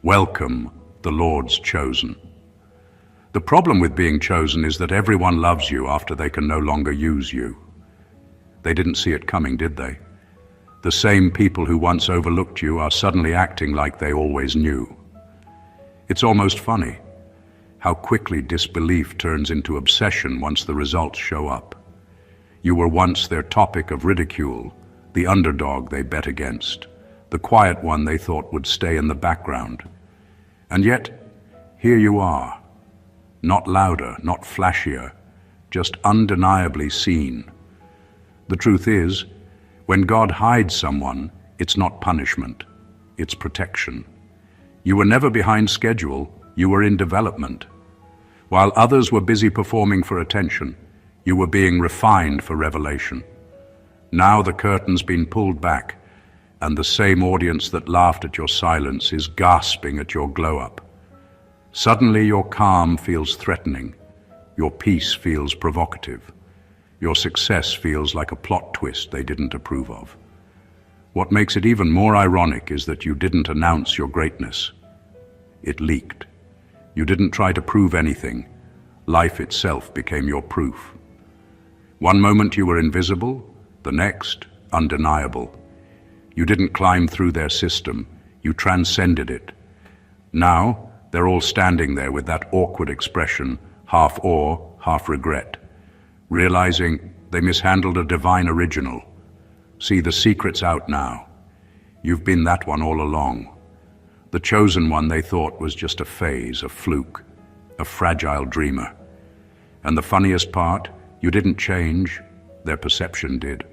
Welcome, the Lord's chosen. The problem with being chosen is that everyone loves you after they can no longer use you. They didn't see it coming, did they? The same people who once overlooked you are suddenly acting like they always knew. It's almost funny how quickly disbelief turns into obsession once the results show up. You were once their topic of ridicule, the underdog they bet against, the quiet one they thought would stay in the background. And yet, here you are, not louder, not flashier, just undeniably seen. The truth is, when God hides someone, it's not punishment, it's protection. You were never behind schedule, you were in development. While others were busy performing for attention, you were being refined for revelation. Now the curtain's been pulled back, and the same audience that laughed at your silence is gasping at your glow-up. Suddenly your calm feels threatening, your peace feels provocative, your success feels like a plot twist they didn't approve of. What makes it even more ironic is that you didn't announce your greatness. It leaked. You didn't try to prove anything. Life itself became your proof. One moment you were invisible, the next, undeniable. You didn't climb through their system, you transcended it. Now, they're all standing there with that awkward expression, half awe, half regret, realizing they mishandled a divine original. See, the secret's out now. You've been that one all along. The chosen one they thought was just a phase, a fluke, a fragile dreamer. And the funniest part, you didn't change, their perception did.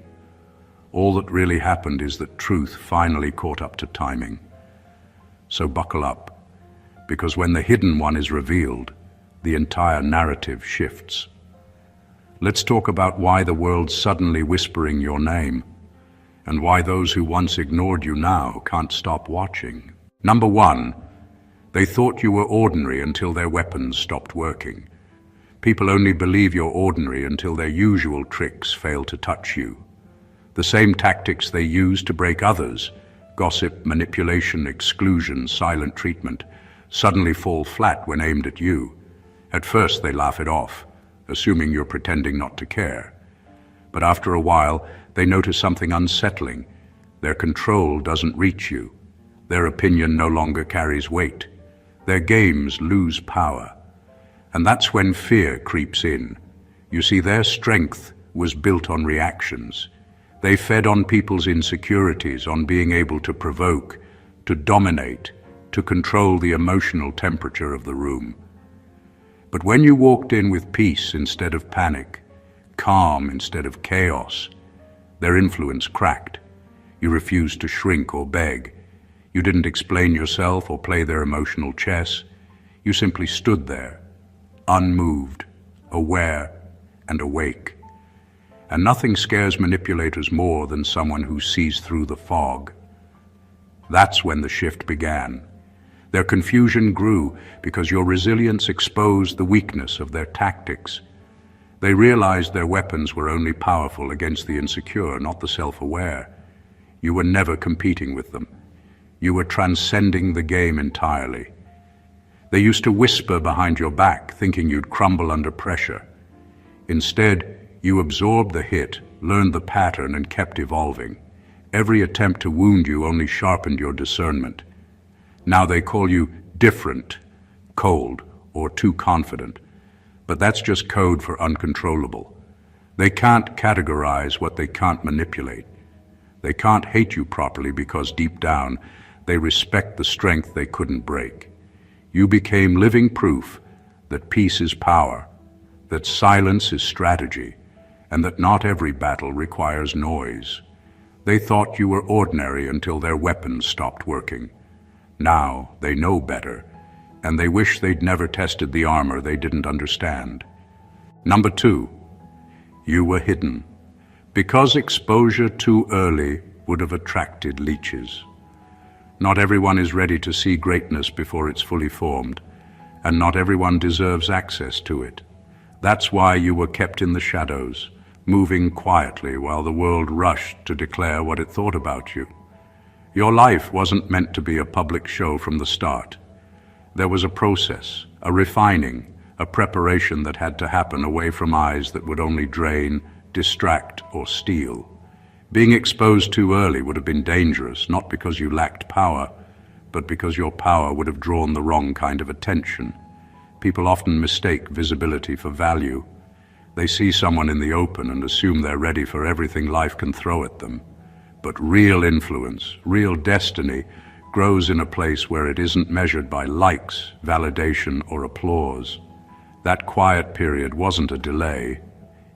All that really happened is that truth finally caught up to timing. So buckle up, because when the hidden one is revealed, the entire narrative shifts. Let's talk about why the world's suddenly whispering your name, and why those who once ignored you now can't stop watching. Number one, they thought you were ordinary until their weapons stopped working. People only believe you're ordinary until their usual tricks fail to touch you. The same tactics they use to break others, gossip, manipulation, exclusion, silent treatment, suddenly fall flat when aimed at you. At first they laugh it off, assuming you're pretending not to care. But after a while, they notice something unsettling. Their control doesn't reach you. Their opinion no longer carries weight. Their games lose power. And that's when fear creeps in. You see, their strength was built on reactions. They fed on people's insecurities, on being able to provoke, to dominate, to control the emotional temperature of the room. But when you walked in with peace instead of panic, calm instead of chaos, their influence cracked. You refused to shrink or beg. You didn't explain yourself or play their emotional chess. You simply stood there, unmoved, aware, and awake. And nothing scares manipulators more than someone who sees through the fog. That's when the shift began. Their confusion grew because your resilience exposed the weakness of their tactics. They realized their weapons were only powerful against the insecure, not the self-aware. You were never competing with them. You were transcending the game entirely. They used to whisper behind your back, thinking you'd crumble under pressure. Instead, you absorbed the hit, learned the pattern, and kept evolving. Every attempt to wound you only sharpened your discernment. Now they call you different, cold, or too confident. But that's just code for uncontrollable. They can't categorize what they can't manipulate. They can't hate you properly because deep down, they respect the strength they couldn't break. You became living proof that peace is power, that silence is strategy, and that not every battle requires noise. They thought you were ordinary until their weapons stopped working. Now they know better, and they wish they'd never tested the armor they didn't understand. Number two, you were hidden, because exposure too early would have attracted leeches. Not everyone is ready to see greatness before it's fully formed, and not everyone deserves access to it. That's why you were kept in the shadows, moving quietly while the world rushed to declare what it thought about you. Your life wasn't meant to be a public show from the start. There was a process, a refining, a preparation that had to happen away from eyes that would only drain, distract, or steal. Being exposed too early would have been dangerous, not because you lacked power, but because your power would have drawn the wrong kind of attention. People often mistake visibility for value. They see someone in the open and assume they're ready for everything life can throw at them. But real influence, real destiny, grows in a place where it isn't measured by likes, validation, or applause. That quiet period wasn't a delay,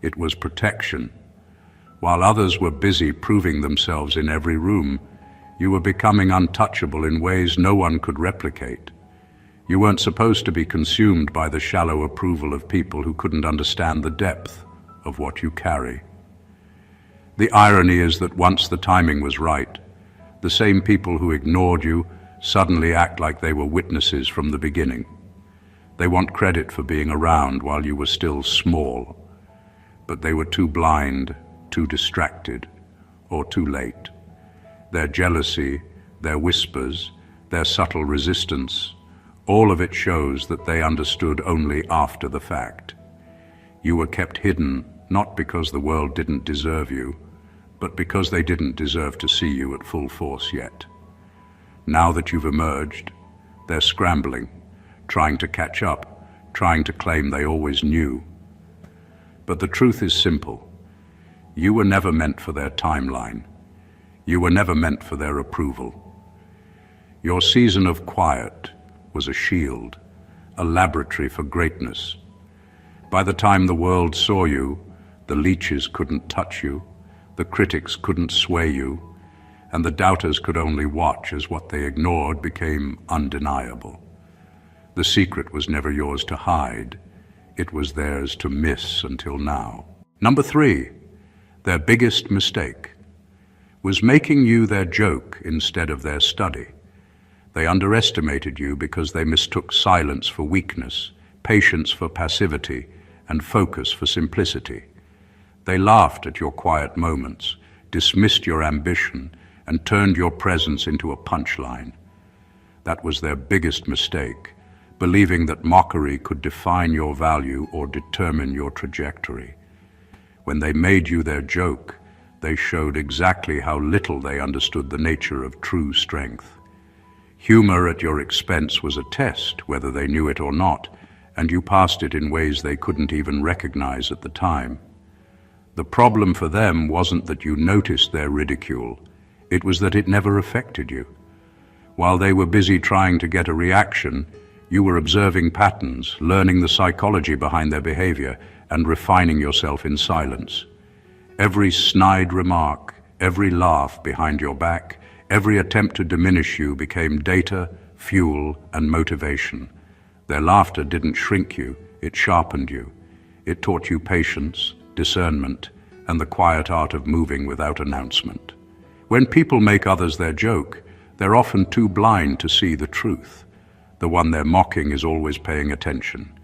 it was protection. While others were busy proving themselves in every room, you were becoming untouchable in ways no one could replicate. You weren't supposed to be consumed by the shallow approval of people who couldn't understand the depth of what you carry. The irony is that once the timing was right, the same people who ignored you suddenly act like they were witnesses from the beginning. They want credit for being around while you were still small, but they were too blind, too distracted, or too late. Their jealousy, their whispers, their subtle resistance, all of it shows that they understood only after the fact. You were kept hidden not because the world didn't deserve you, but because they didn't deserve to see you at full force yet. Now that you've emerged, they're scrambling, trying to catch up, trying to claim they always knew. But the truth is simple. You were never meant for their timeline. You were never meant for their approval. Your season of quiet was a shield, a laboratory for greatness. By the time the world saw you, the leeches couldn't touch you, the critics couldn't sway you, and the doubters could only watch as what they ignored became undeniable. The secret was never yours to hide. It was theirs to miss until now. Number 3, their biggest mistake was making you their joke instead of their study. They underestimated you because they mistook silence for weakness, patience for passivity, and focus for simplicity. They laughed at your quiet moments, dismissed your ambition, and turned your presence into a punchline. That was their biggest mistake, believing that mockery could define your value or determine your trajectory. When they made you their joke, they showed exactly how little they understood the nature of true strength. Humor at your expense was a test, whether they knew it or not, and you passed it in ways they couldn't even recognize at the time. The problem for them wasn't that you noticed their ridicule, it was that it never affected you. While they were busy trying to get a reaction, you were observing patterns, learning the psychology behind their behavior, and refining yourself in silence. Every snide remark, every laugh behind your back, every attempt to diminish you became data, fuel, and motivation. Their laughter didn't shrink you, it sharpened you. It taught you patience, discernment, and the quiet art of moving without announcement. When people make others their joke, they're often too blind to see the truth. The one they're mocking is always paying attention.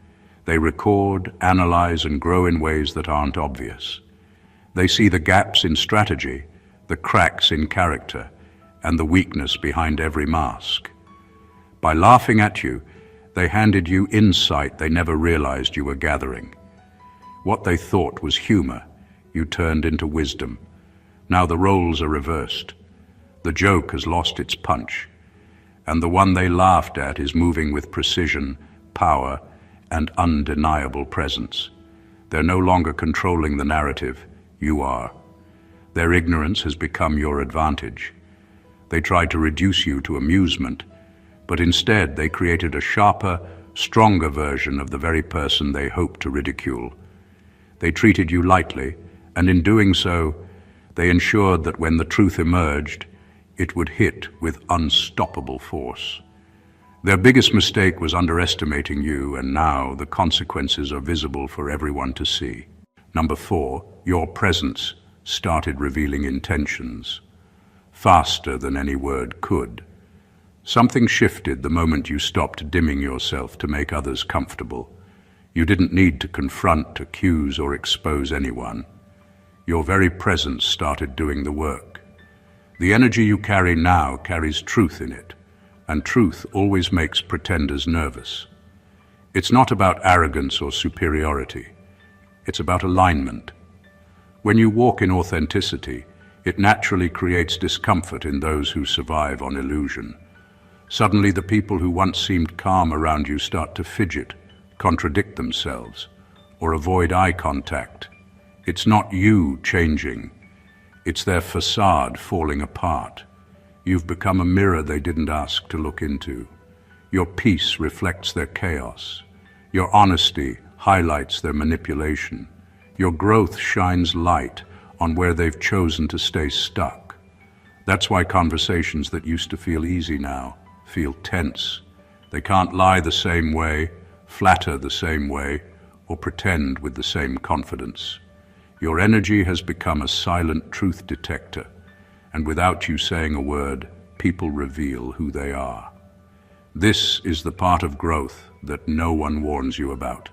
They record, analyze, and grow in ways that aren't obvious. They see the gaps in strategy, the cracks in character, and the weakness behind every mask. By laughing at you, they handed you insight they never realized you were gathering. What they thought was humor, you turned into wisdom. Now the roles are reversed. The joke has lost its punch, and the one they laughed at is moving with precision, power, and undeniable presence. They're no longer controlling the narrative, you are. Their ignorance has become your advantage. They tried to reduce you to amusement, but instead they created a sharper, stronger version of the very person they hoped to ridicule. They treated you lightly, and in doing so, they ensured that when the truth emerged, it would hit with unstoppable force. Their biggest mistake was underestimating you, and now the consequences are visible for everyone to see. Number 4, your presence started revealing intentions, faster than any word could. Something shifted the moment you stopped dimming yourself to make others comfortable. You didn't need to confront, accuse, or expose anyone. Your very presence started doing the work. The energy you carry now carries truth in it, and truth always makes pretenders nervous. It's not about arrogance or superiority. It's about alignment. When you walk in authenticity, it naturally creates discomfort in those who survive on illusion. Suddenly, the people who once seemed calm around you start to fidget, contradict themselves, or avoid eye contact. It's not you changing. It's their facade falling apart. You've become a mirror they didn't ask to look into. Your peace reflects their chaos. Your honesty highlights their manipulation. Your growth shines light on where they've chosen to stay stuck. That's why conversations that used to feel easy now feel tense. They can't lie the same way, flatter the same way, or pretend with the same confidence. Your energy has become a silent truth detector, and without you saying a word, people reveal who they are. This is the part of growth that no one warns you about.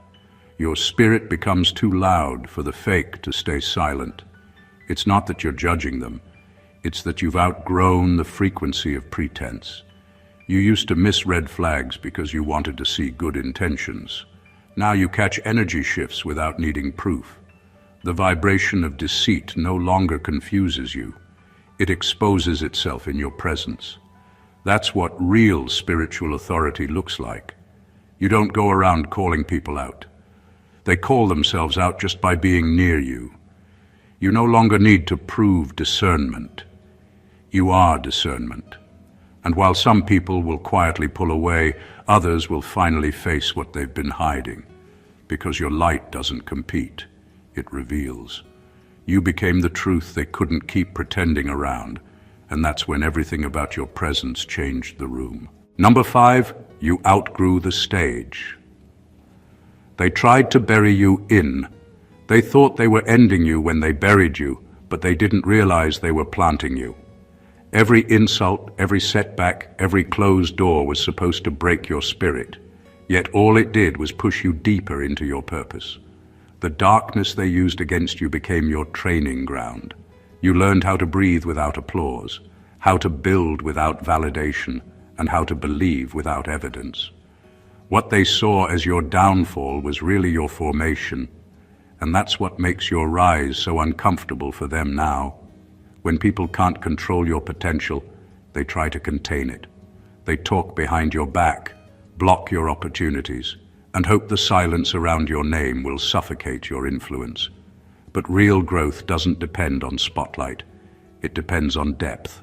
Your spirit becomes too loud for the fake to stay silent. It's not that you're judging them, it's that you've outgrown the frequency of pretense. You used to miss red flags because you wanted to see good intentions. Now you catch energy shifts without needing proof. The vibration of deceit no longer confuses you. It exposes itself in your presence. That's what real spiritual authority looks like. You don't go around calling people out. They call themselves out just by being near you. You no longer need to prove discernment. You are discernment. And while some people will quietly pull away, others will finally face what they've been hiding. Because your light doesn't compete, it reveals. You became the truth they couldn't keep pretending around, and that's when everything about your presence changed the room. Number 5, you outgrew the stage. They tried to bury you in. They thought they were ending you when they buried you, but they didn't realize they were planting you. Every insult, every setback, every closed door was supposed to break your spirit, yet all it did was push you deeper into your purpose. The darkness they used against you became your training ground. You learned how to breathe without applause, how to build without validation, and how to believe without evidence. What they saw as your downfall was really your formation, and that's what makes your rise so uncomfortable for them now. When people can't control your potential, they try to contain it. They talk behind your back, block your opportunities, and hope the silence around your name will suffocate your influence. But real growth doesn't depend on spotlight. It depends on depth.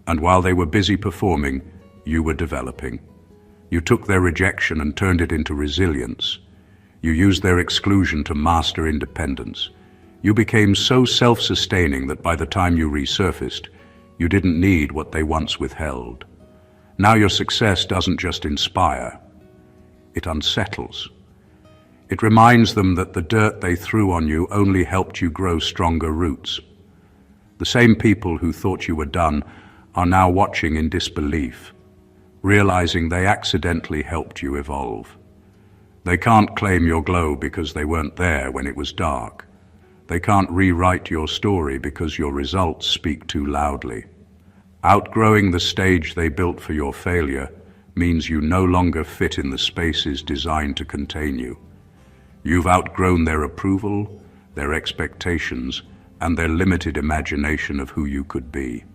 And while they were busy performing, you were developing. You took their rejection and turned it into resilience. You used their exclusion to master independence. You became so self-sustaining that by the time you resurfaced, you didn't need what they once withheld. Now your success doesn't just inspire, it unsettles. It reminds them that the dirt they threw on you only helped you grow stronger roots. The same people who thought you were done are now watching in disbelief, realizing they accidentally helped you evolve. They can't claim your glow because they weren't there when it was dark. They can't rewrite your story because your results speak too loudly. Outgrowing the stage they built for your failure means you no longer fit in the spaces designed to contain you. You've outgrown their approval, their expectations, and their limited imagination of who you could be.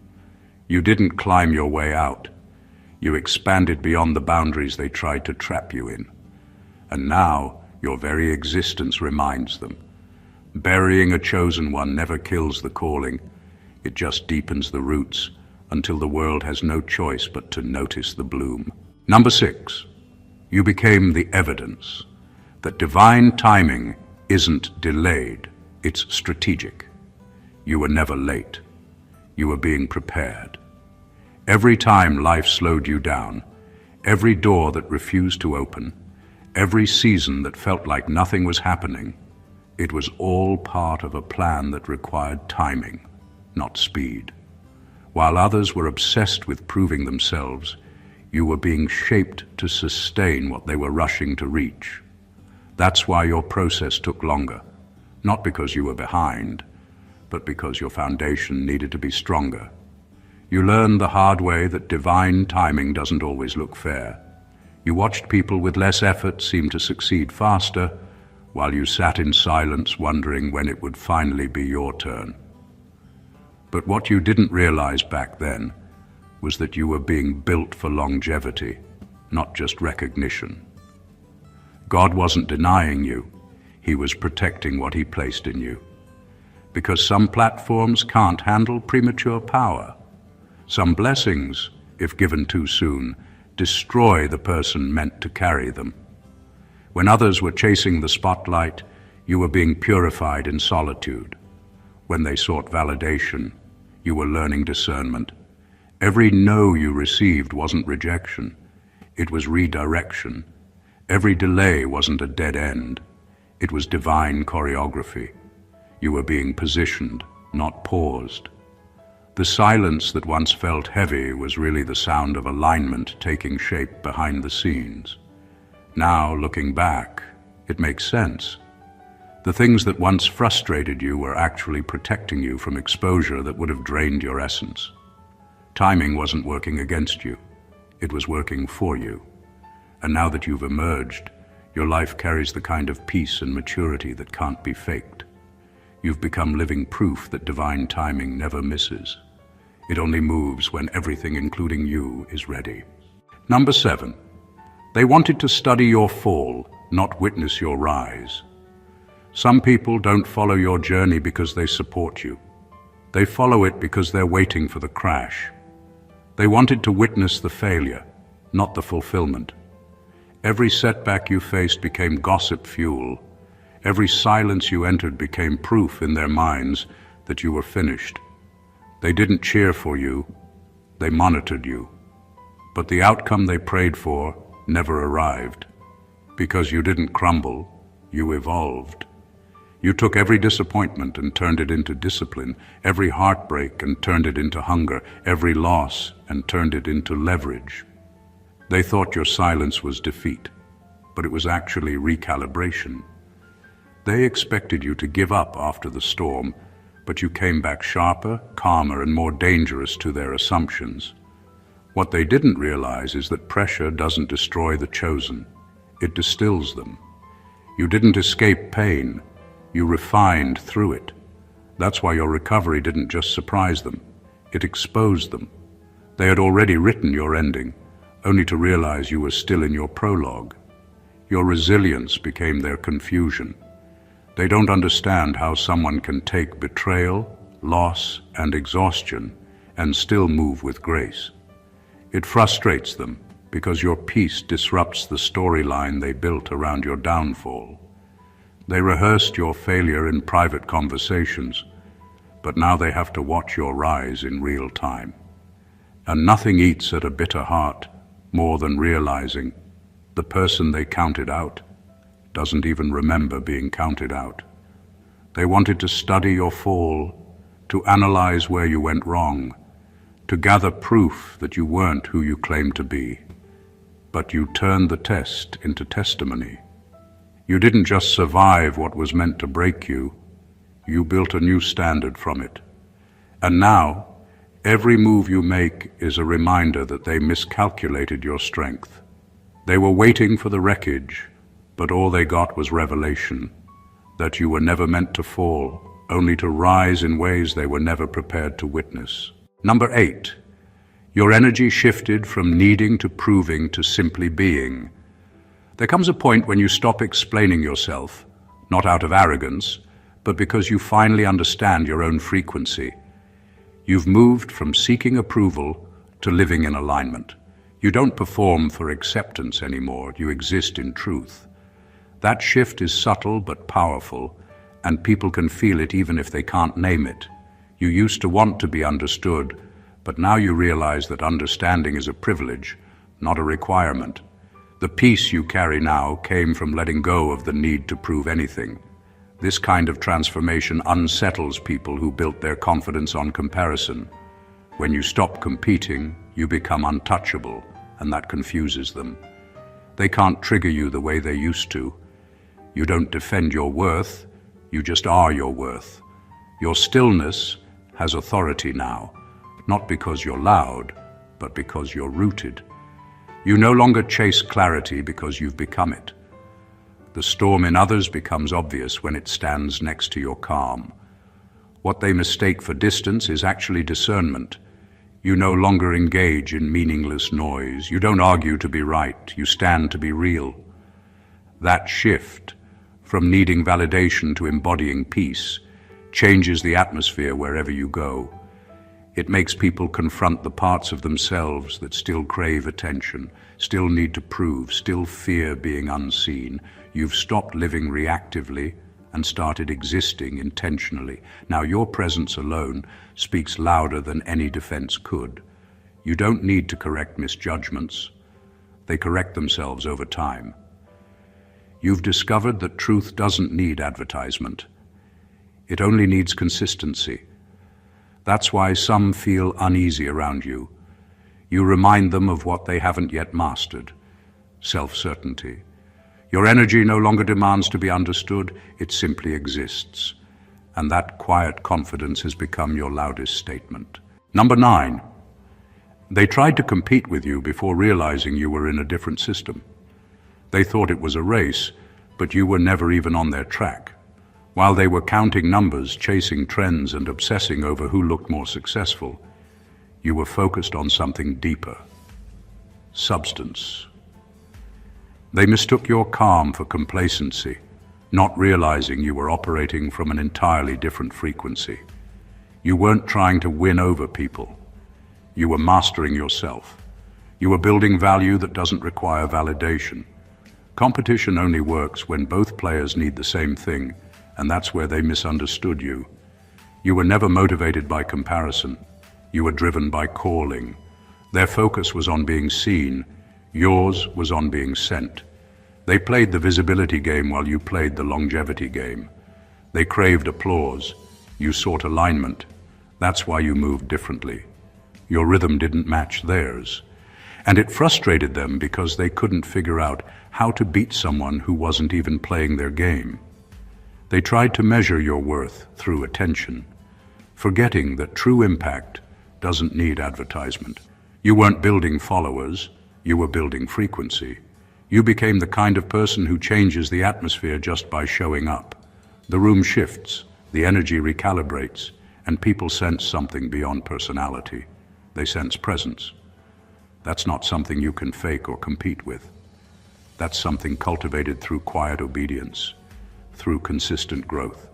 You didn't climb your way out. You expanded beyond the boundaries they tried to trap you in. And now, your very existence reminds them. Burying a chosen one never kills the calling. It just deepens the roots until the world has no choice but to notice the bloom. Number 6, you became the evidence that divine timing isn't delayed, it's strategic. You were never late. You were being prepared. Every time life slowed you down, every door that refused to open, every season that felt like nothing was happening, it was all part of a plan that required timing, not speed. While others were obsessed with proving themselves, you were being shaped to sustain what they were rushing to reach. That's why your process took longer, not because you were behind, but because your foundation needed to be stronger. You learned the hard way that divine timing doesn't always look fair. You watched people with less effort seem to succeed faster, while you sat in silence wondering when it would finally be your turn. But what you didn't realize back then was that you were being built for longevity, not just recognition. God wasn't denying you, He was protecting what He placed in you. Because some platforms can't handle premature power. Some blessings, if given too soon, destroy the person meant to carry them. When others were chasing the spotlight, you were being purified in solitude. When they sought validation, you were learning discernment. Every no you received wasn't rejection, it was redirection. Every delay wasn't a dead end, it was divine choreography. You were being positioned, not paused. The silence that once felt heavy was really the sound of alignment taking shape behind the scenes. Now, looking back, it makes sense. The things that once frustrated you were actually protecting you from exposure that would have drained your essence. Timing wasn't working against you, it was working for you. And now that you've emerged, your life carries the kind of peace and maturity that can't be faked. You've become living proof that divine timing never misses. It only moves when everything, including you, is ready. Number 7. They wanted to study your fall, not witness your rise. Some people don't follow your journey because they support you. They follow it because they're waiting for the crash. They wanted to witness the failure, not the fulfillment. Every setback you faced became gossip fuel. Every silence you entered became proof in their minds that you were finished. They didn't cheer for you, they monitored you. But the outcome they prayed for never arrived. Because you didn't crumble, you evolved. You took every disappointment and turned it into discipline, every heartbreak and turned it into hunger, every loss and turned it into leverage. They thought your silence was defeat, but it was actually recalibration. They expected you to give up after the storm, but you came back sharper, calmer, and more dangerous to their assumptions. What they didn't realize is that pressure doesn't destroy the chosen, it distills them. You didn't escape pain, you refined through it. That's why your recovery didn't just surprise them, it exposed them. They had already written your ending, only to realize you were still in your prologue. Your resilience became their confusion. They don't understand how someone can take betrayal, loss, and exhaustion and still move with grace. It frustrates them because your peace disrupts the storyline they built around your downfall. They rehearsed your failure in private conversations, but now they have to watch your rise in real time. And nothing eats at a bitter heart more than realizing the person they counted out doesn't even remember being counted out. They wanted to study your fall, to analyze where you went wrong, to gather proof that you weren't who you claimed to be. But you turned the test into testimony. You didn't just survive what was meant to break you, you built a new standard from it. And now, every move you make is a reminder that they miscalculated your strength. They were waiting for the wreckage, but all they got was revelation, that you were never meant to fall, only to rise in ways they were never prepared to witness. Number 8, your energy shifted from needing to proving to simply being. There comes a point when you stop explaining yourself, not out of arrogance, but because you finally understand your own frequency. You've moved from seeking approval to living in alignment. You don't perform for acceptance anymore, you exist in truth. That shift is subtle but powerful, and people can feel it even if they can't name it. You used to want to be understood, but now you realize that understanding is a privilege, not a requirement. The peace you carry now came from letting go of the need to prove anything. This kind of transformation unsettles people who built their confidence on comparison. When you stop competing, you become untouchable, and that confuses them. They can't trigger you the way they used to. You don't defend your worth, you just are your worth. Your stillness has authority now, not because you're loud, but because you're rooted. You no longer chase clarity because you've become it. The storm in others becomes obvious when it stands next to your calm. What they mistake for distance is actually discernment. You no longer engage in meaningless noise. You don't argue to be right. You stand to be real. That shift, from needing validation to embodying peace, changes the atmosphere wherever you go. It makes people confront the parts of themselves that still crave attention, still need to prove, still fear being unseen. You've stopped living reactively and started existing intentionally. Now your presence alone speaks louder than any defense could. You don't need to correct misjudgments. They correct themselves over time. You've discovered that truth doesn't need advertisement. It only needs consistency. That's why some feel uneasy around you. You remind them of what they haven't yet mastered: self-certainty. Your energy no longer demands to be understood, it simply exists. And that quiet confidence has become your loudest statement. Number 9. They tried to compete with you before realizing you were in a different system. They thought it was a race, but you were never even on their track. While they were counting numbers, chasing trends, and obsessing over who looked more successful, you were focused on something deeper: substance. They mistook your calm for complacency, not realizing you were operating from an entirely different frequency. You weren't trying to win over people. You were mastering yourself. You were building value that doesn't require validation. Competition only works when both players need the same thing, and that's where they misunderstood you. You were never motivated by comparison. You were driven by calling. Their focus was on being seen. Yours was on being sent. They played the visibility game while you played the longevity game. They craved applause. You sought alignment. That's why you moved differently. Your rhythm didn't match theirs. And it frustrated them because they couldn't figure out how to beat someone who wasn't even playing their game. They tried to measure your worth through attention, forgetting that true impact doesn't need advertisement. You weren't building followers, you were building frequency. You became the kind of person who changes the atmosphere just by showing up. The room shifts, the energy recalibrates, and people sense something beyond personality. They sense presence. That's not something you can fake or compete with. That's something cultivated through quiet obedience, through consistent growth,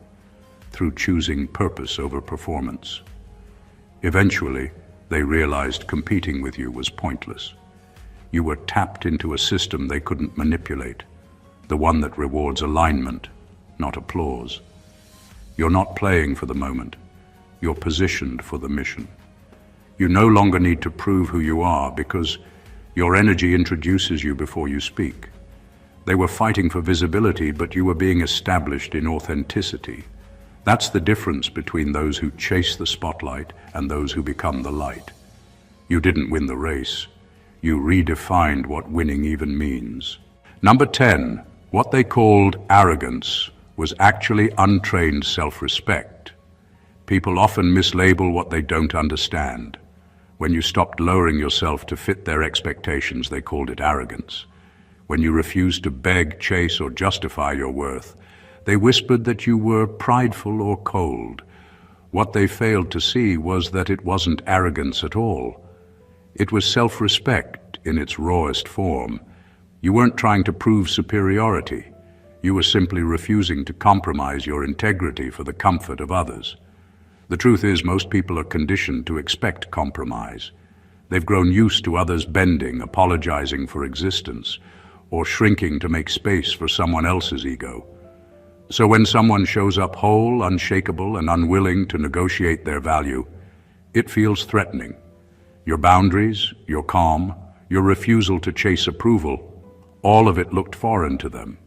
through choosing purpose over performance. Eventually, they realized competing with you was pointless. You were tapped into a system they couldn't manipulate, the one that rewards alignment, not applause. You're not playing for the moment. You're positioned for the mission. You no longer need to prove who you are because your energy introduces you before you speak. They were fighting for visibility, but you were being established in authenticity. That's the difference between those who chase the spotlight and those who become the light. You didn't win the race. You redefined what winning even means. Number 10, what they called arrogance was actually untrained self-respect. People often mislabel what they don't understand. When you stopped lowering yourself to fit their expectations, they called it arrogance. When you refused to beg, chase, or justify your worth, they whispered that you were prideful or cold. What they failed to see was that it wasn't arrogance at all. It was self-respect in its rawest form. You weren't trying to prove superiority. You were simply refusing to compromise your integrity for the comfort of others. The truth is, most people are conditioned to expect compromise. They've grown used to others bending, apologizing for existence, or shrinking to make space for someone else's ego. So when someone shows up whole, unshakable, and unwilling to negotiate their value, it feels threatening. Your boundaries, your calm, your refusal to chase approval, all of it looked foreign to them.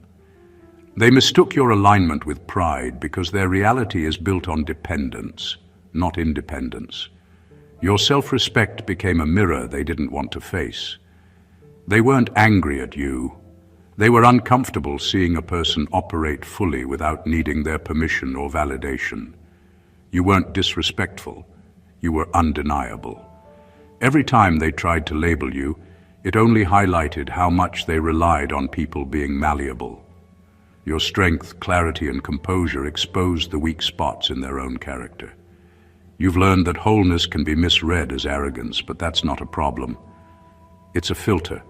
They mistook your alignment with pride because their reality is built on dependence, not independence. Your self-respect became a mirror they didn't want to face. They weren't angry at you. They were uncomfortable seeing a person operate fully without needing their permission or validation. You weren't disrespectful. You were undeniable. Every time they tried to label you, it only highlighted how much they relied on people being malleable. Your strength, clarity, and composure exposed the weak spots in their own character. You've learned that wholeness can be misread as arrogance, but that's not a problem. It's a filter.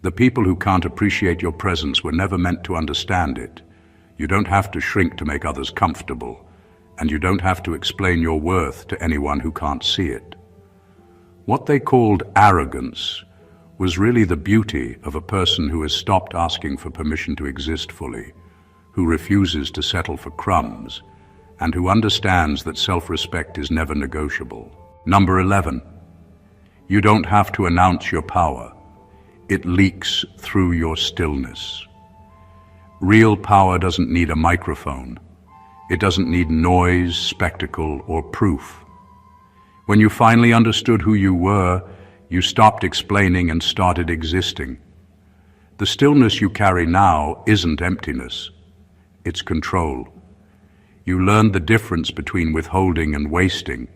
The people who can't appreciate your presence were never meant to understand it. You don't have to shrink to make others comfortable, and you don't have to explain your worth to anyone who can't see it. What they called arrogance was really the beauty of a person who has stopped asking for permission to exist fully, who refuses to settle for crumbs, and who understands that self-respect is never negotiable. Number 11. You don't have to announce your power. It leaks through your stillness. Real power doesn't need a microphone. It doesn't need noise, spectacle, or proof. When you finally understood who you were, you stopped explaining and started existing. The stillness you carry now isn't emptiness. It's control. You learned the difference between withholding and wasting.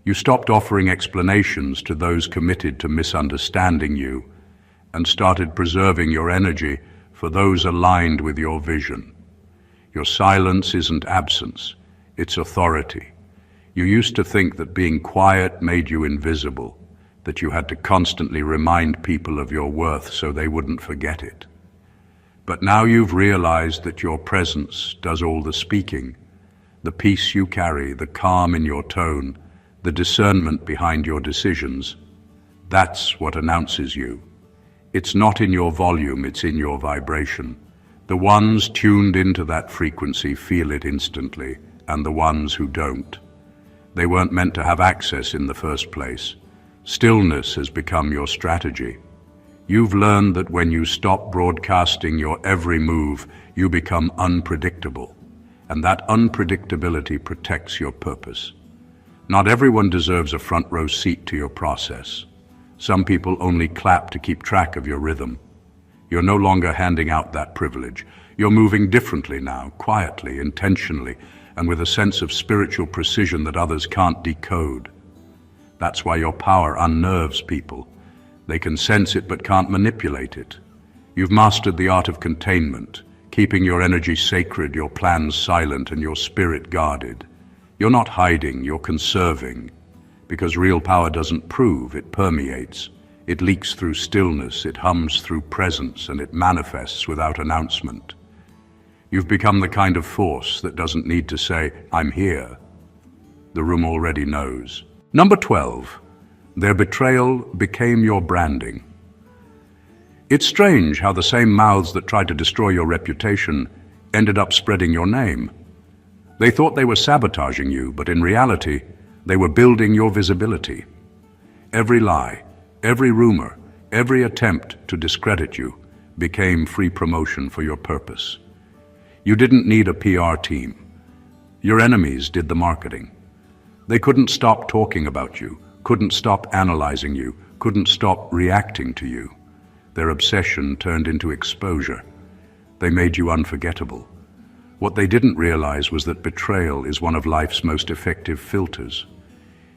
You stopped offering explanations to those committed to misunderstanding you and started preserving your energy for those aligned with your vision. Your silence isn't absence, it's authority. You used to think that being quiet made you invisible, that you had to constantly remind people of your worth so they wouldn't forget it. But now you've realized that your presence does all the speaking. The peace you carry, the calm in your tone, the discernment behind your decisions, that's what announces you. It's not in your volume, it's in your vibration. The ones tuned into that frequency feel it instantly, and the ones who don't. They weren't meant to have access in the first place. Stillness has become your strategy. You've learned that when you stop broadcasting your every move, you become unpredictable, and that unpredictability protects your purpose. Not everyone deserves a front row seat to your process. Some people only clap to keep track of your rhythm. You're no longer handing out that privilege. You're moving differently now, quietly, intentionally, and with a sense of spiritual precision that others can't decode. That's why your power unnerves people. They can sense it but can't manipulate it. You've mastered the art of containment, keeping your energy sacred, your plans silent, and your spirit guarded. You're not hiding, you're conserving. Because real power doesn't prove, it permeates. It leaks through stillness, it hums through presence, and it manifests without announcement. You've become the kind of force that doesn't need to say, "I'm here." The room already knows. Number 12. Their betrayal became your branding. It's strange how the same mouths that tried to destroy your reputation ended up spreading your name. They thought they were sabotaging you, but in reality, they were building your visibility. Every lie, every rumor, every attempt to discredit you became free promotion for your purpose. You didn't need a PR team. Your enemies did the marketing. They couldn't stop talking about you, couldn't stop analyzing you, couldn't stop reacting to you. Their obsession turned into exposure. They made you unforgettable. What they didn't realize was that betrayal is one of life's most effective filters.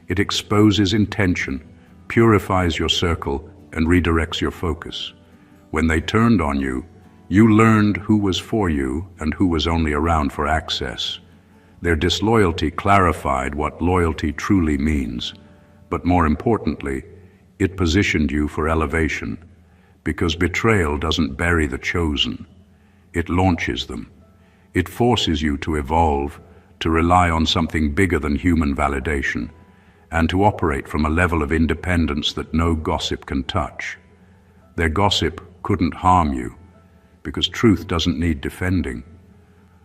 It exposes intention, purifies your circle, and redirects your focus. When they turned on you, you learned who was for you and who was only around for access. Their disloyalty clarified what loyalty truly means, but more importantly, it positioned you for elevation, because betrayal doesn't bury the chosen. It launches them. It forces you to evolve, to rely on something bigger than human validation, and to operate from a level of independence that no gossip can touch. Their gossip couldn't harm you, because truth doesn't need defending.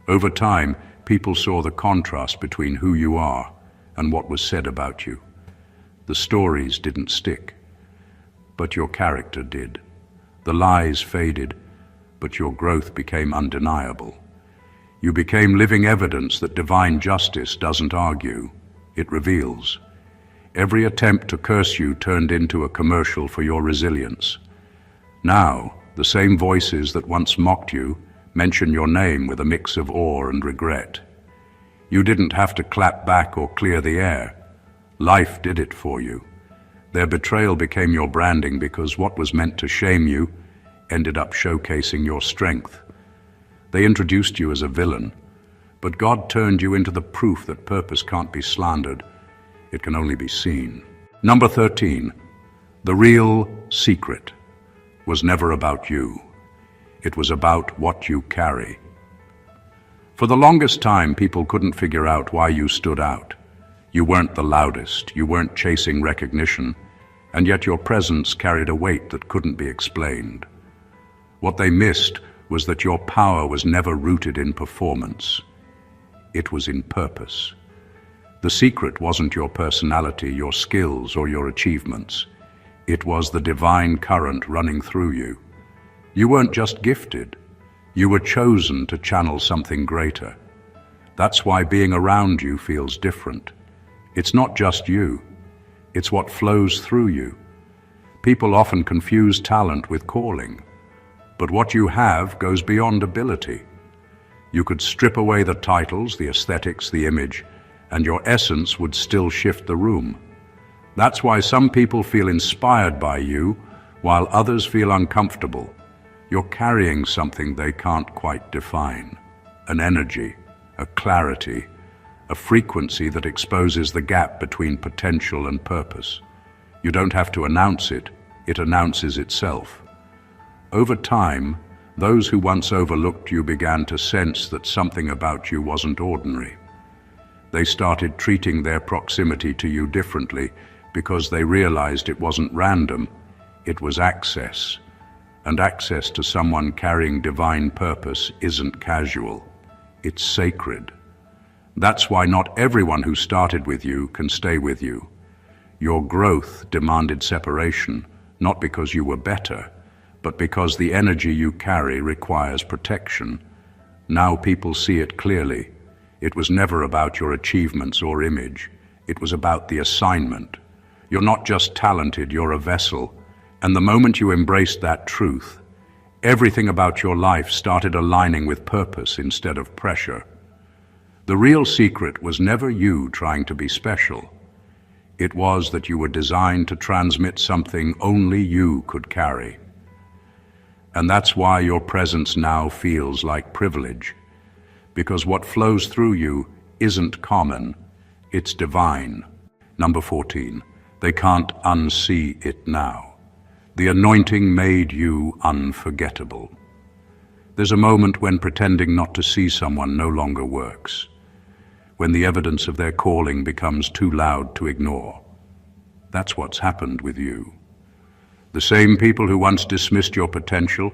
Over time, people saw the contrast between who you are and what was said about you. The stories didn't stick, but your character did. The lies faded, but your growth became undeniable. You became living evidence that divine justice doesn't argue, it reveals. Every attempt to curse you turned into a commercial for your resilience. Now, the same voices that once mocked you mention your name with a mix of awe and regret. You didn't have to clap back or clear the air. Life did it for you. Their betrayal became your branding because what was meant to shame you ended up showcasing your strength. They introduced you as a villain, but God turned you into the proof that purpose can't be slandered, it can only be seen. Number 13, the real secret was never about you. It was about what you carry. For the longest time, people couldn't figure out why you stood out. You weren't the loudest, you weren't chasing recognition, and yet your presence carried a weight that couldn't be explained. What they missed was that your power was never rooted in performance. It was in purpose. The secret wasn't your personality, your skills, or your achievements. It was the divine current running through you. You weren't just gifted. You were chosen to channel something greater. That's why being around you feels different. It's not just you. It's what flows through you. People often confuse talent with calling. But what you have goes beyond ability. You could strip away the titles, the aesthetics, the image, and your essence would still shift the room. That's why some people feel inspired by you, while others feel uncomfortable. You're carrying something they can't quite define. An energy, a clarity, a frequency that exposes the gap between potential and purpose. You don't have to announce it, it announces itself. Over time, those who once overlooked you began to sense that something about you wasn't ordinary. They started treating their proximity to you differently because they realized it wasn't random, it was access. And access to someone carrying divine purpose isn't casual, it's sacred. That's why not everyone who started with you can stay with you. Your growth demanded separation, not because you were better, but because the energy you carry requires protection. Now people see it clearly. It was never about your achievements or image. It was about the assignment. You're not just talented, you're a vessel. And the moment you embraced that truth, everything about your life started aligning with purpose instead of pressure. The real secret was never you trying to be special. It was that you were designed to transmit something only you could carry. And that's why your presence now feels like privilege, because what flows through you isn't common, it's divine. Number 14, they can't unsee it now. The anointing made you unforgettable. There's a moment when pretending not to see someone no longer works, when the evidence of their calling becomes too loud to ignore. That's what's happened with you. The same people who once dismissed your potential,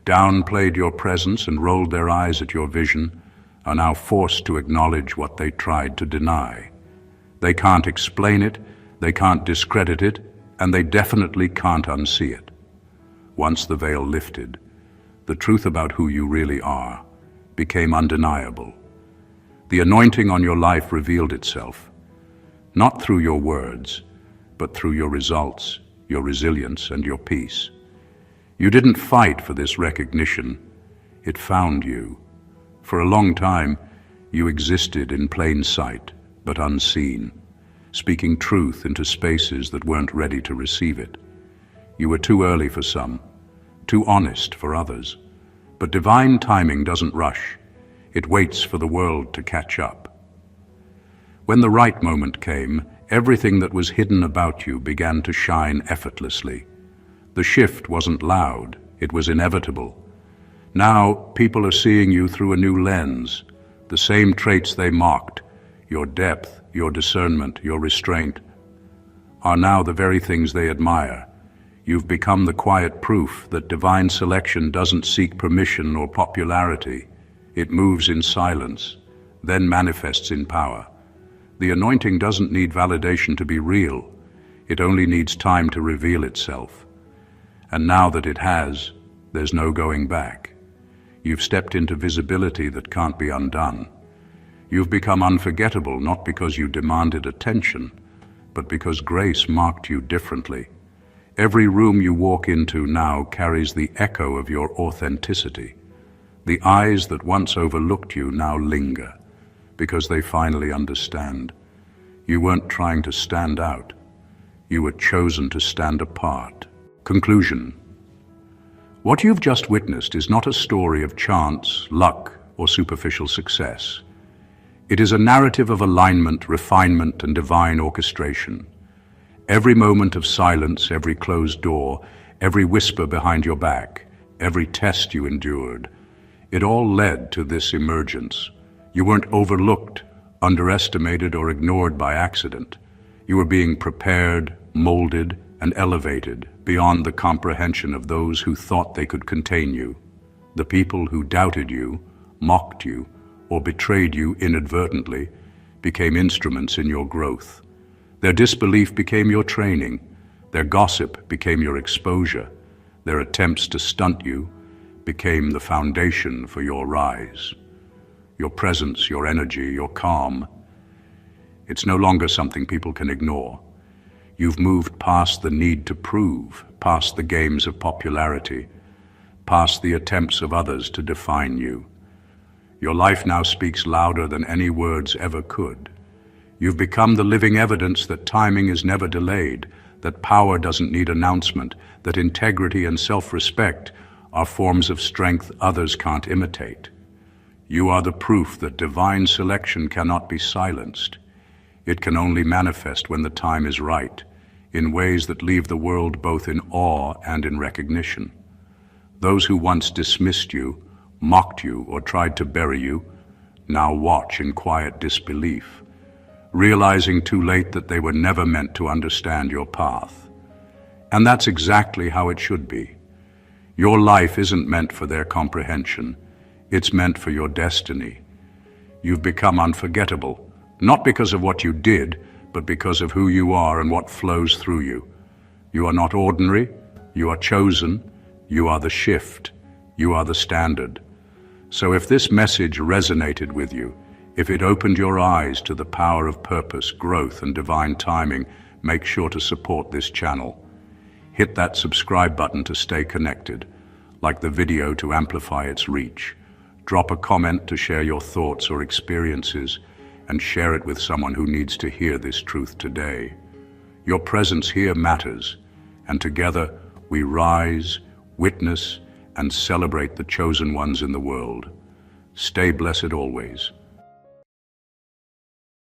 downplayed your presence, and rolled their eyes at your vision are now forced to acknowledge what they tried to deny. They can't explain it, they can't discredit it, and they definitely can't unsee it. Once the veil lifted, the truth about who you really are became undeniable. The anointing on your life revealed itself, not through your words, but through your results, your resilience, and your peace. You didn't fight for this recognition, it found you. For a long time, you existed in plain sight, but unseen, speaking truth into spaces that weren't ready to receive it. You were too early for some, too honest for others. But divine timing doesn't rush. It waits for the world to catch up. When the right moment came, everything that was hidden about you began to shine effortlessly. The shift wasn't loud, it was inevitable. Now, people are seeing you through a new lens. The same traits they mocked, your depth, your discernment, your restraint, are now the very things they admire. You've become the quiet proof that divine selection doesn't seek permission or popularity. It moves in silence, then manifests in power. The anointing doesn't need validation to be real. It only needs time to reveal itself. And now that it has, there's no going back. You've stepped into visibility that can't be undone. You've become unforgettable not because you demanded attention, but because grace marked you differently. Every room you walk into now carries the echo of your authenticity. The eyes that once overlooked you now linger, because they finally understand. You weren't trying to stand out. You were chosen to stand apart. Conclusion. What you've just witnessed is not a story of chance, luck, or superficial success. It is a narrative of alignment, refinement, and divine orchestration. Every moment of silence, every closed door, every whisper behind your back, every test you endured, it all led to this emergence. You weren't overlooked, underestimated, or ignored by accident. You were being prepared, molded, and elevated beyond the comprehension of those who thought they could contain you. The people who doubted you, mocked you, or betrayed you inadvertently became instruments in your growth. Their disbelief became your training. Their gossip became your exposure. Their attempts to stunt you became the foundation for your rise. Your presence, your energy, your calm. It's no longer something people can ignore. You've moved past the need to prove, past the games of popularity, past the attempts of others to define you. Your life now speaks louder than any words ever could. You've become the living evidence that timing is never delayed, that power doesn't need announcement, that integrity and self-respect are forms of strength others can't imitate. You are the proof that divine selection cannot be silenced. It can only manifest when the time is right, in ways that leave the world both in awe and in recognition. Those who once dismissed you, mocked you, or tried to bury you, now watch in quiet disbelief, realizing too late that they were never meant to understand your path. And that's exactly how it should be. Your life isn't meant for their comprehension. It's meant for your destiny. You've become unforgettable, not because of what you did, but because of who you are and what flows through you. You are not ordinary. You are chosen. You are the shift. You are the standard. So if this message resonated with you, if it opened your eyes to the power of purpose, growth, and divine timing, make sure to support this channel. Hit that subscribe button to stay connected, like the video to amplify its reach. Drop a comment to share your thoughts or experiences, and share it with someone who needs to hear this truth today. Your presence here matters, and together we rise, witness, and celebrate the chosen ones in the world. Stay blessed always.